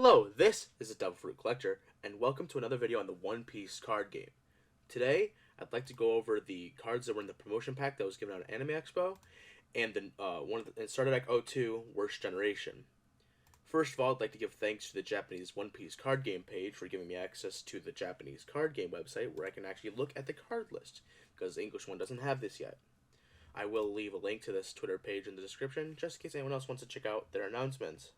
Hello, this is a Devil Fruit Collector, and welcome to another video on the One Piece card game. Today, I'd like to go over the cards that were in the promotion pack that was given out at Anime Expo, and and Starter Deck 02 Worst Generation. First of all, I'd like to give thanks to the Japanese One Piece card game page for giving me access to the Japanese card game website where I can actually look at the card list, because the English one doesn't have this yet. I will leave a link to this Twitter page in the description, just in case anyone else wants to check out their announcements.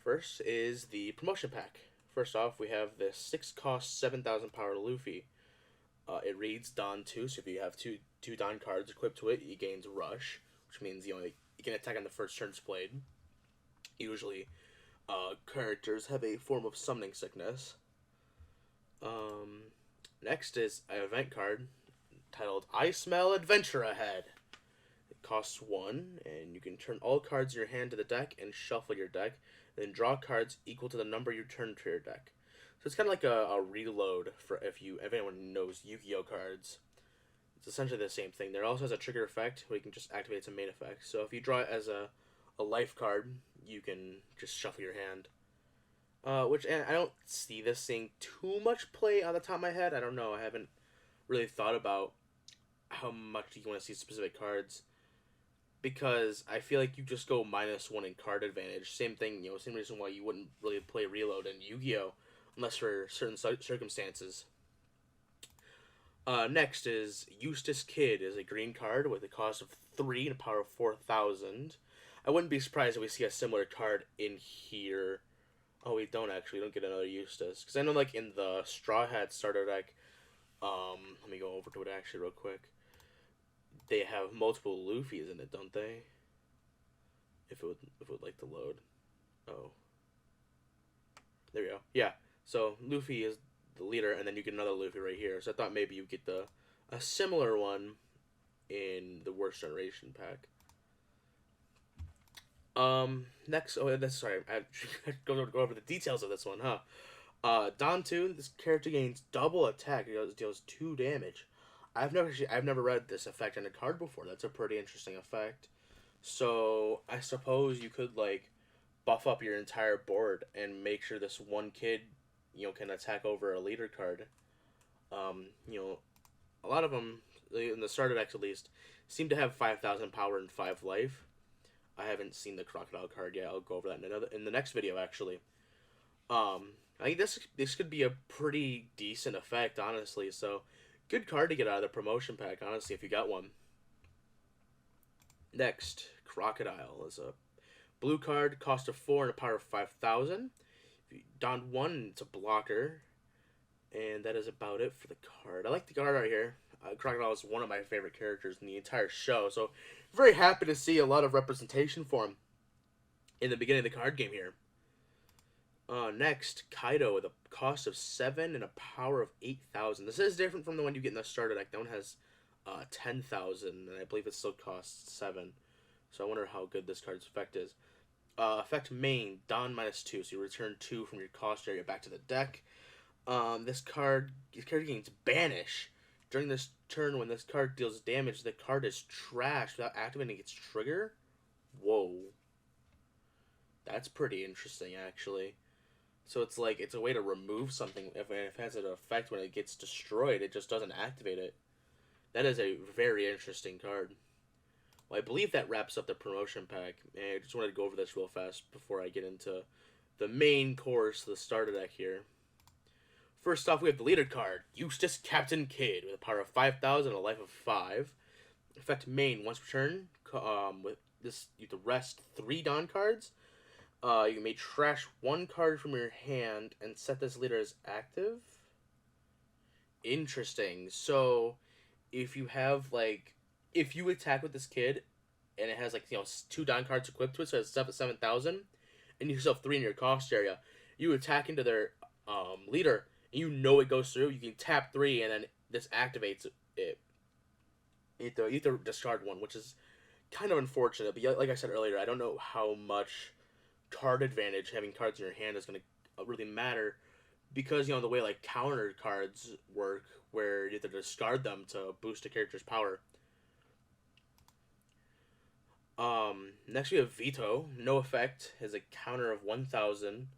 First is the promotion pack. First off, we have the 6-cost 7,000 power Luffy. It reads Don 2, so if you have two Don cards equipped to it, he gains Rush, which means you can attack on the first turn played. Usually, characters have a form of summoning sickness. Next is an event card titled I Smell Adventure Ahead. It costs 1, and you can turn all cards in your hand to the deck and shuffle your deck, then draw cards equal to the number you turn to your deck. So it's kind of like a reload for if anyone knows Yu-Gi-Oh cards. It's essentially the same thing. There also has a trigger effect where you can just activate some main effect. So if you draw it as a life card, you can just shuffle your hand. And I don't see this seeing too much play on the top of my head. I don't know. I haven't really thought about how much you want to see specific cards, because I feel like you just go -1 in card advantage. Same thing, same reason why you wouldn't really play reload in Yu-Gi-Oh! Unless for certain circumstances. Next is Eustis Kidd is a green card with a cost of 3 and a power of 4,000. I wouldn't be surprised if we see a similar card in here. Oh, we don't actually. We don't get another Eustis. Because I know, like, in the Straw Hat starter deck, let me go over to it actually real quick. They have multiple Luffys in it, don't they? If it would like to load. Oh. There we go. Yeah. So Luffy is the leader, and then you get another Luffy right here. So I thought maybe you get a similar one in the Worst Generation pack. Next, sorry, I go over the details of this one, huh? Don 2, this character gains double attack. It deals 2 damage. I've never read this effect on a card before. That's a pretty interesting effect. So I suppose you could like buff up your entire board and make sure this one kid, can attack over a leader card. A lot of them in the starter decks at least seem to have 5,000 power and 5 life. I haven't seen the Crocodile card yet. I'll go over that in the next video actually. I think this could be a pretty decent effect, honestly. So good card to get out of the promotion pack, honestly, if you got one. Next, Crocodile is a blue card, cost of 4 and a power of 5,000. If you don 1, it's a blocker. And that is about it for the card. I like the card right here. Crocodile is one of my favorite characters in the entire show, so very happy to see a lot of representation for him in the beginning of the card game here. Next, Kaido with a cost of 7 and a power of 8,000. This is different from the one you get in the starter deck. That one has 10,000, and I believe it still costs 7. So I wonder how good this card's effect is. Effect main, Don -2, so you return 2 from your cost area back to the deck. This character gains Banish. During this turn, when this card deals damage, the card is trashed without activating its trigger. Whoa. That's pretty interesting, actually. So it's like, it's a way to remove something. If it has an effect when it gets destroyed, it just doesn't activate it. That is a very interesting card. Well, I believe that wraps up the promotion pack. And I just wanted to go over this real fast before I get into the main course, the starter deck here. First off, we have the leader card, Eustis Kidd, with a power of 5,000 and a life of 5. Effect main, once per turn, with this, you have to rest 3 Don cards. You may trash 1 card from your hand and set this leader as active. Interesting. So, if you have, like, if you attack with this kid, and it has, like, 2 Don cards equipped to it, so it's up at 7,000, and you still have 3 in your cost area, you attack into their leader, and it goes through, you can tap 3, and then this activates it. You have to discard 1, which is kind of unfortunate, but like I said earlier, I don't know how much card advantage having cards in your hand is going to really matter, because the way like counter cards work, where you have to discard them to boost a character's power. Next we have Veto. No effect. Has a counter of 1,000.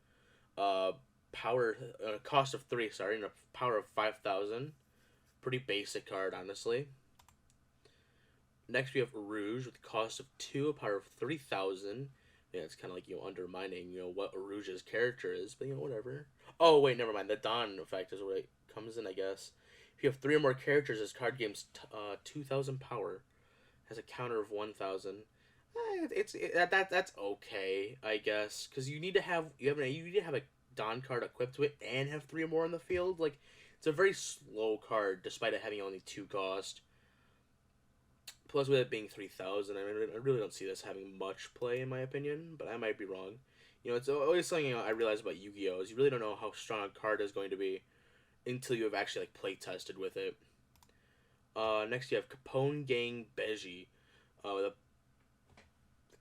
Uh, power cost of 3. Sorry, and a power of 5,000. Pretty basic card, honestly. Next we have Rouge with a cost of 2, a power of 3,000. Yeah, it's kind of like undermining what Rouge's character is, but whatever. Oh wait, never mind. The Dawn effect is what it comes in, I guess. If you have 3 or more characters, this card gains 2,000 power. Has a counter of 1,000. That's okay, I guess, because you need to have a Dawn card equipped to it and have 3 or more in the field. Like, it's a very slow card despite it having only 2 cost. Plus, with it being 3,000, I mean, I really don't see this having much play in my opinion, but I might be wrong. It's always something I realize about Yu-Gi-Oh! Is you really don't know how strong a card is going to be until you have actually play tested with it. Next you have Capone Gang Beji, with a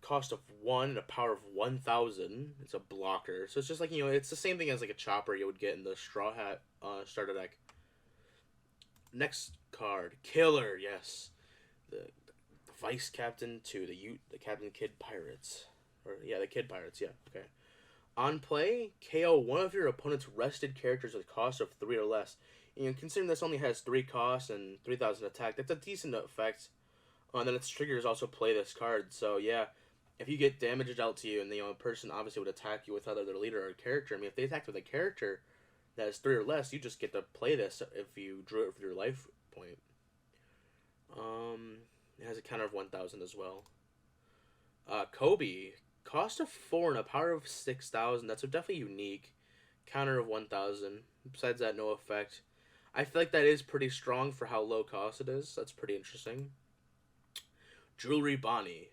cost of 1 and a power of 1,000. It's a blocker, so it's just it's the same thing as a chopper you would get in the Straw Hat starter deck. Next card, Killer. Yes, the vice captain to the Captain Kidd Pirates, the Kidd Pirates. Yeah, okay. On play, KO one of your opponent's rested characters with a cost of 3 or less. Considering this only has 3 costs and 3,000 attack, that's a decent effect. And then its triggers also play this card. So yeah, if you get damage dealt to you, and a person obviously would attack you with either their leader or a character. I mean, if they attacked with a character that has 3 or less, you just get to play this if you drew it for your life point. It has a counter of 1,000 as well. Kobe, cost of 4 and a power of 6,000. That's definitely unique. Counter of 1,000. Besides that, no effect. I feel like that is pretty strong for how low cost it is. That's pretty interesting. Jewelry Bonnie.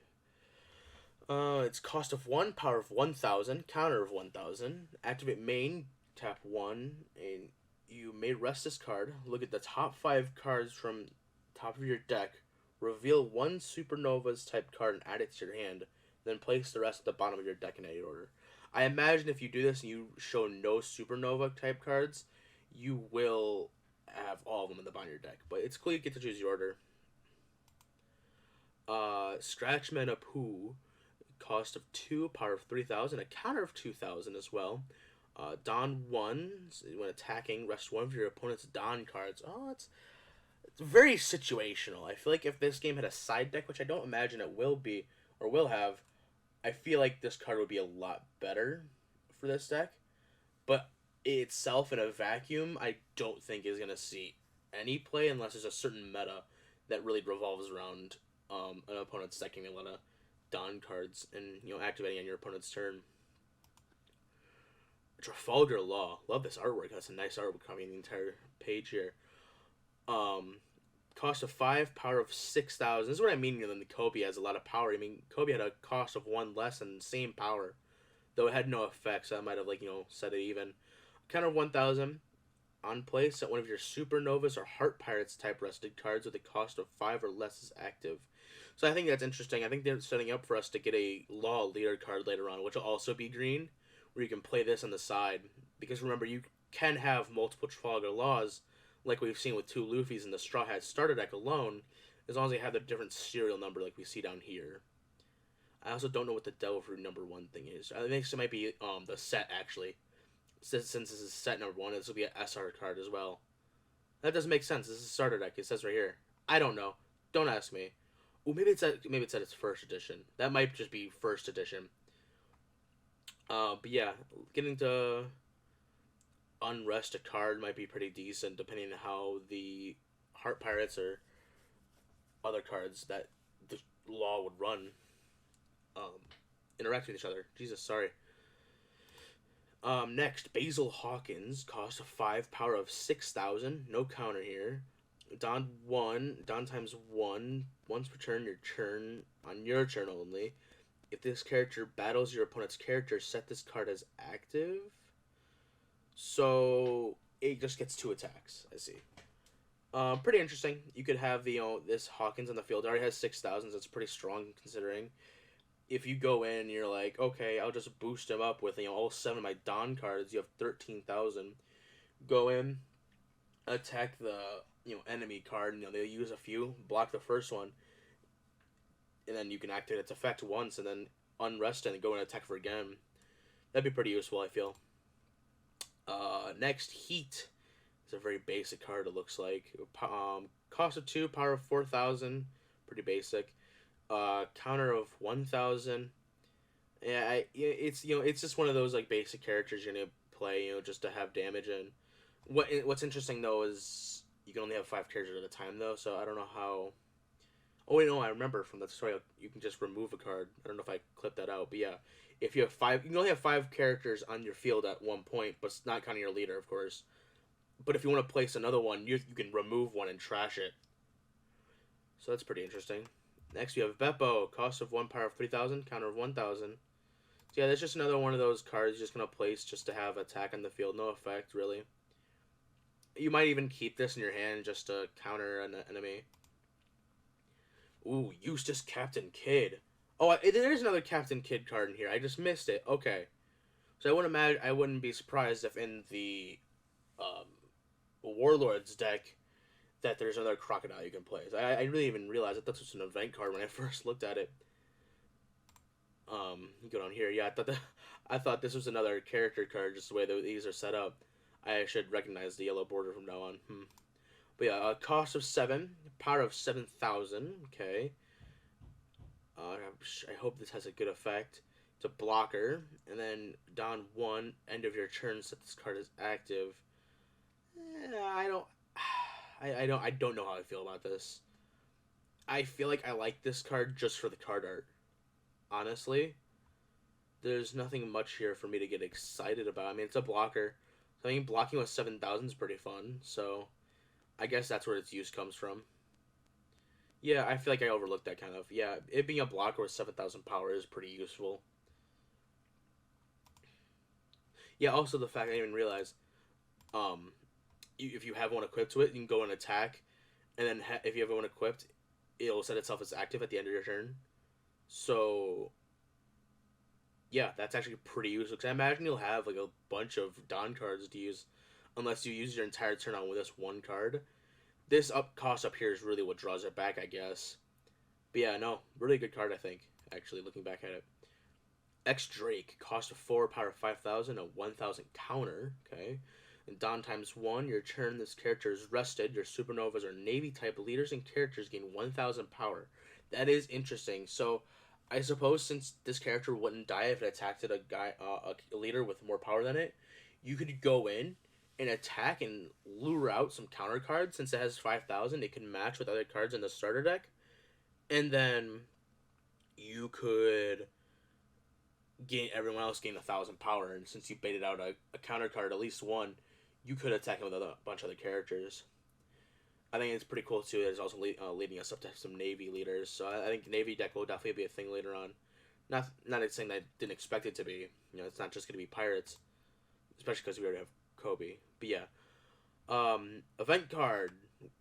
It's cost of 1, power of 1,000, counter of 1,000. Activate main, tap 1, and you may rest this card. Look at the top 5 cards from top of your deck. Reveal 1 Supernova's type card and add it to your hand. Then place the rest at the bottom of your deck in any order. I imagine if you do this and you show no Supernova type cards, you will have all of them in the bottom of your deck. But it's cool you get to choose your order. Scratchman Apu, cost of 2, power of 3,000, a counter of 2,000 as well. Don 1, when attacking, rest 1 of your opponent's Don cards. Oh, it's very situational. I feel like if this game had a side deck, which I don't imagine it will be or will have, I feel like this card would be a lot better for this deck. But itself in a vacuum, I don't think is going to see any play unless there's a certain meta that really revolves around an opponent's decking a lot of Don cards and activating on your opponent's turn. Trafalgar Law, love this artwork. That's a nice artwork covering the entire page here. Cost of 5, power of 6,000. This is what I mean. The Kobe has a lot of power. I mean, Kobe had a cost of 1 less and same power, though it had no effect. So that might have set it even. Counter of 1,000. On play, set one of your Supernovas or Heart Pirates type rested cards with a cost of 5 or less is active. So I think that's interesting. I think they're setting up for us to get a Law leader card later on, which will also be green, where you can play this on the side. Because remember, you can have multiple Trafalgar Laws, like we've seen with 2 Luffys in the Straw Hat starter deck alone, as long as they have the different serial number like we see down here. I also don't know what the Devil Fruit number 1 thing is. I think it might be the set, actually. Since this is set number 1, this will be an SR card as well. That doesn't make sense. This is a starter deck. It says right here. I don't know. Don't ask me. Oh, maybe it's at its first edition. That might just be first edition. But yeah, getting to unrest a card might be pretty decent depending on how the Heart Pirates or other cards that the Law would run interact with each other. Jesus, sorry. Next, Basil Hawkins, cost of 5, power of 6,000, no counter here. Don 1, Don times 1, once per turn, on your turn only. If this character battles your opponent's character, set this card as active. So, it just gets 2 attacks, I see. Pretty interesting. You could have this Hawkins on the field. It already has 6,000, so it's pretty strong considering. If you go in and you're like, okay, I'll just boost him up with all 7 of my Don cards, you have 13,000. Go in, attack the enemy card, and they'll use a few, block the first one, and then you can activate its effect once, and then unrest it and go and attack for again. That'd be pretty useful, I feel. Next, Heat. It's a very basic card, it looks like. Cost of 2, power of 4,000. Pretty basic. Counter of 1,000. Yeah, it's it's just one of those like basic characters you're gonna play, just to have damage. And what's interesting though is you can only have 5 characters at a time though, so I don't know how. Oh wait, no, I remember from the tutorial you can just remove a card. I don't know if I clipped that out, but yeah, if you have 5, you can only have 5 characters on your field at one point, but it's not counting your leader, of course. But if you want to place another one, you can remove one and trash it. So that's pretty interesting. Next we have Beppo, cost of 1, power of 3,000, counter of 1,000. So yeah, that's just another one of those cards you're just gonna place just to have attack on the field, no effect really. You might even keep this in your hand just to counter an enemy. Ooh, Eustis Kidd. Oh, there's another Captain Kidd card in here. I just missed it. Okay, so I wouldn't be surprised if in the Warlords deck that there's another Crocodile you can play. I really even realized that that's just an event card when I first looked at it. You go down here. Yeah, I thought this was another character card, just the way that these are set up. I should recognize the yellow border from now on. But yeah, cost of 7, power of 7,000. Okay. I hope this has a good effect. It's a blocker, and then down 1, end of your turn, set this card as active. I don't know how I feel about this. I feel like I like this card just for the card art. Honestly, there's nothing much here for me to get excited about. I mean, it's a blocker. So I mean, blocking with 7,000 is pretty fun. So I guess that's where its use comes from. Yeah, I feel like I overlooked that kind of. Yeah, it being a blocker with 7,000 power is pretty useful. Yeah, also the fact I didn't even realize, if you have one equipped to it, you can go and attack, and then if you have one equipped, it'll set itself as active at the end of your turn. So yeah, that's actually pretty useful. Because I imagine you'll have like a bunch of Dawn cards to use, unless you use your entire turn on with this one card. This cost up here is really what draws it back, I guess. But yeah, no, really good card, I think. Actually, looking back at it, X Drake, cost of 4, power of 5,000, a 1,000 counter. Okay, and Dawn times 1. Your turn, this character is rested. Your supernovas are Navy type leaders and characters gain 1,000 power. That is interesting. So I suppose since this character wouldn't die if it attacked a leader with more power than it, you could go in and attack and lure out some counter cards. Since it has 5,000, it can match with other cards in the starter deck, and then you could everyone else gain 1,000 power. And since you baited out a counter card, at least one, you could attack him with a bunch of other characters. I think it's pretty cool too. It's also leading us up to some Navy leaders, so I think Navy deck will definitely be a thing later on. Not saying that I didn't expect it to be. It's not just going to be pirates, especially because we already have Kobe. But yeah, event card,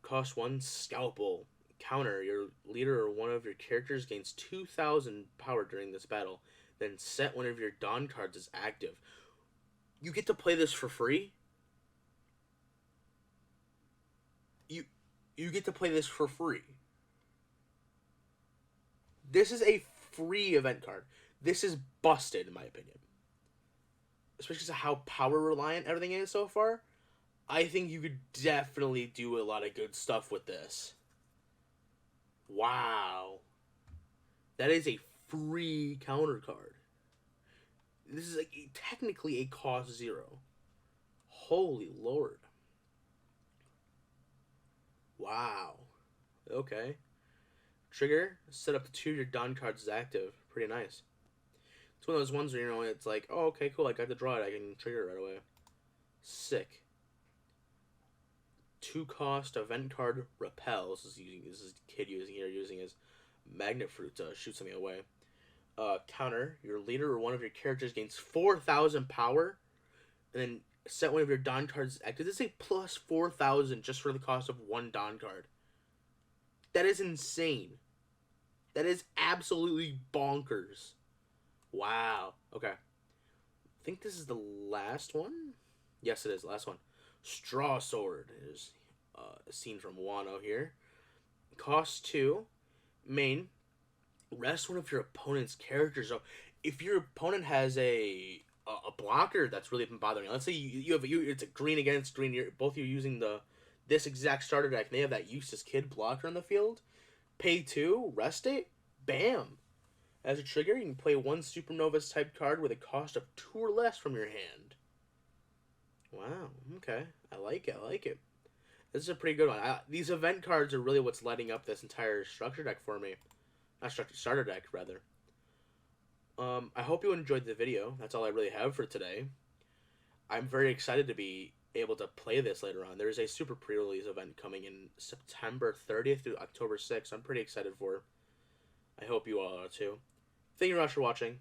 cost 1, scalpel. Counter, your leader or one of your characters gains 2,000 power during this battle. Then set one of your Dawn cards as active. You get to play this for free. You get to play this for free. This is a free event card. This is busted, in my opinion. Especially because of how power reliant everything is so far. I think you could definitely do a lot of good stuff with this. Wow. That is a free counter card. This is technically a cost 0. Holy Lord. Wow. Okay. Trigger, set up to 2 of your Dawn cards as active. Pretty nice. It's one of those ones where, it's like, oh, okay, cool, I got to draw it. I can trigger it right away. Sick. 2 cost event card repel. This is Kid using his magnet fruit to shoot something away. Counter, your leader or one of your characters gains 4,000 power, and then set one of your Dawn cards active. This is a plus 4,000 just for the cost of 1 Dawn card. That is insane. That is absolutely bonkers. Wow. Okay. I think this is the last one. Yes, it is. Last one. Straw Sword is a scene from Wano here. Cost 2. Main. rest one of your opponent's characters. So if your opponent has a blocker that's really been bothering you, let's say it's a green against green. Both you using this exact starter deck. And they have that Eustis Kidd blocker on the field. Pay 2, rest it, bam. As a trigger, you can play one Supernova's type card with a cost of 2 or less from your hand. Wow, okay. I like it, I like it. This is a pretty good one. These event cards are really what's lighting up this entire structure deck for me. Not structure, starter deck, rather. I hope you enjoyed the video. That's all I really have for today. I'm very excited to be able to play this later on. There is a super pre-release event coming in September 30th through October 6th. I'm pretty excited for it. I hope you all are too. Thank you very much for watching.